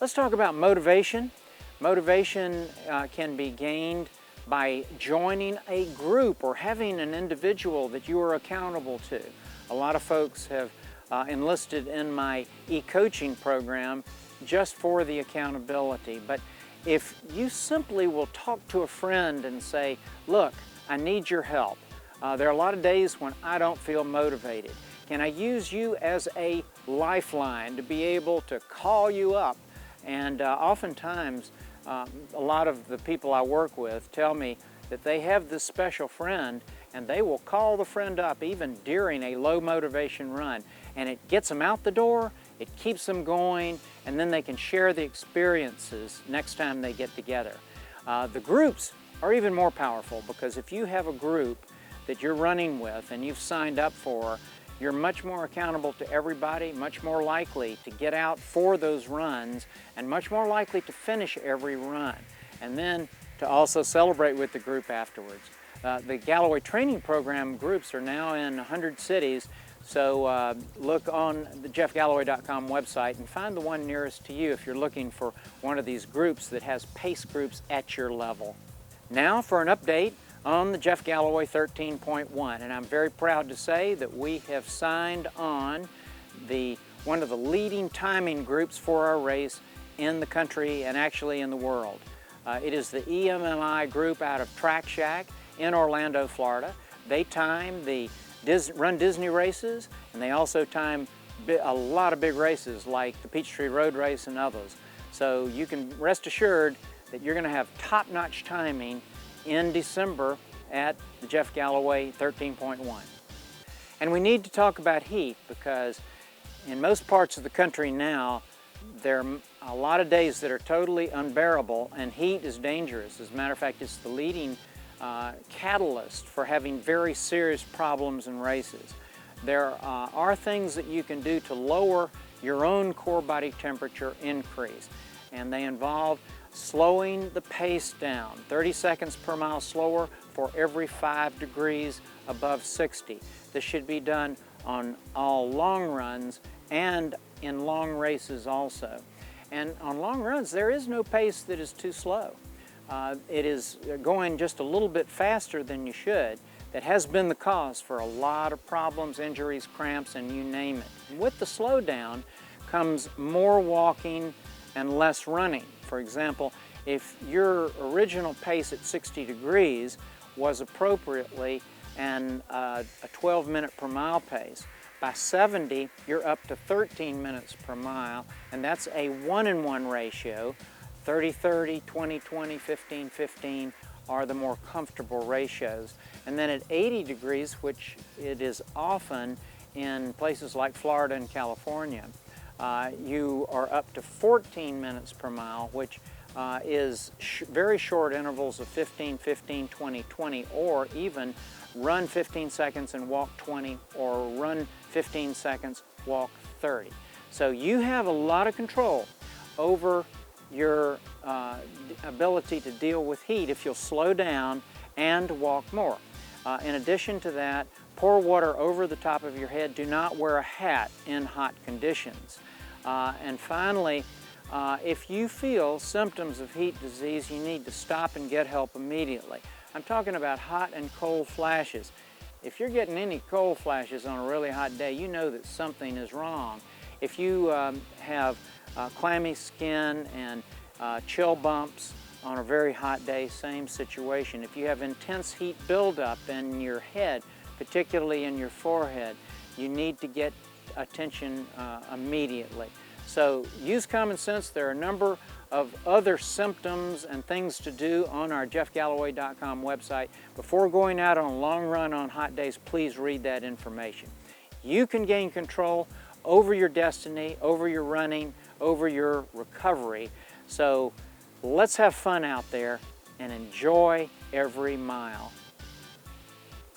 Let's talk about motivation. Motivation can be gained by joining a group or having an individual that you are accountable to. A lot of folks have enlisted in my e-coaching program just for the accountability. But if you simply will talk to a friend and say, look, I need your help. There are a lot of days when I don't feel motivated. Can I use you as a lifeline to be able to call you up? And oftentimes, a lot of the people I work with tell me that they have this special friend and they will call the friend up even during a low motivation run. And it gets them out the door, it keeps them going, and then they can share the experiences next time they get together. The groups are even more powerful because if you have a group that you're running with and you've signed up for, you're much more accountable to everybody, much more likely to get out for those runs, and much more likely to finish every run, and then to also celebrate with the group afterwards. The Galloway training program groups are now in 100 cities, so look on the jeffgalloway.com website and find the one nearest to you if you're looking for one of these groups that has pace groups at your level. Now for an update on the Jeff Galloway 13.1, and I'm very proud to say that we have signed on one of the leading timing groups for our race in the country and actually in the world. It is the EMMI group out of Track Shack in Orlando, Florida. They time the Run Disney races, and they also time a lot of big races like the Peachtree Road Race and others. So you can rest assured that you're going to have top-notch timing in December at the Jeff Galloway 13.1. And we need to talk about heat because in most parts of the country now, there are a lot of days that are totally unbearable, and heat is dangerous. As a matter of fact, it's the leading catalyst for having very serious problems in races. There are things that you can do to lower your own core body temperature increase, and they involve slowing the pace down, 30 seconds per mile slower for every 5 degrees above 60. This should be done on all long runs and in long races also. And on long runs, there is no pace that is too slow. It is going just a little bit faster than you should. That has been the cause for a lot of problems, injuries, cramps, and you name it. With the slowdown comes more walking and less running. For example, if your original pace at 60 degrees was appropriately a 12-minute per mile pace, by 70 you're up to 13 minutes per mile, and that's a 1-in-1 ratio. 30-30, 20-20, 15-15 are the more comfortable ratios. And then at 80 degrees, which it is often in places like Florida and California, you are up to 14 minutes per mile, which is very short intervals of 15, 15, 20, 20, or even run 15 seconds and walk 20, or run 15 seconds, walk 30. So you have a lot of control over your ability to deal with heat if you'll slow down and walk more. In addition to that, pour water over the top of your head. Do not wear a hat in hot conditions. And finally, if you feel symptoms of heat disease, you need to stop and get help immediately. I'm talking about hot and cold flashes. If you're getting any cold flashes on a really hot day, you know that something is wrong. If you have clammy skin and chill bumps on a very hot day, same situation. If you have intense heat buildup in your head, particularly in your forehead, you need to get attention immediately. So use common sense. There are a number of other symptoms and things to do on our jeffgalloway.com website. Before going out on a long run on hot days, please read that information. You can gain control over your destiny, over your running, over your recovery. So let's have fun out there and enjoy every mile.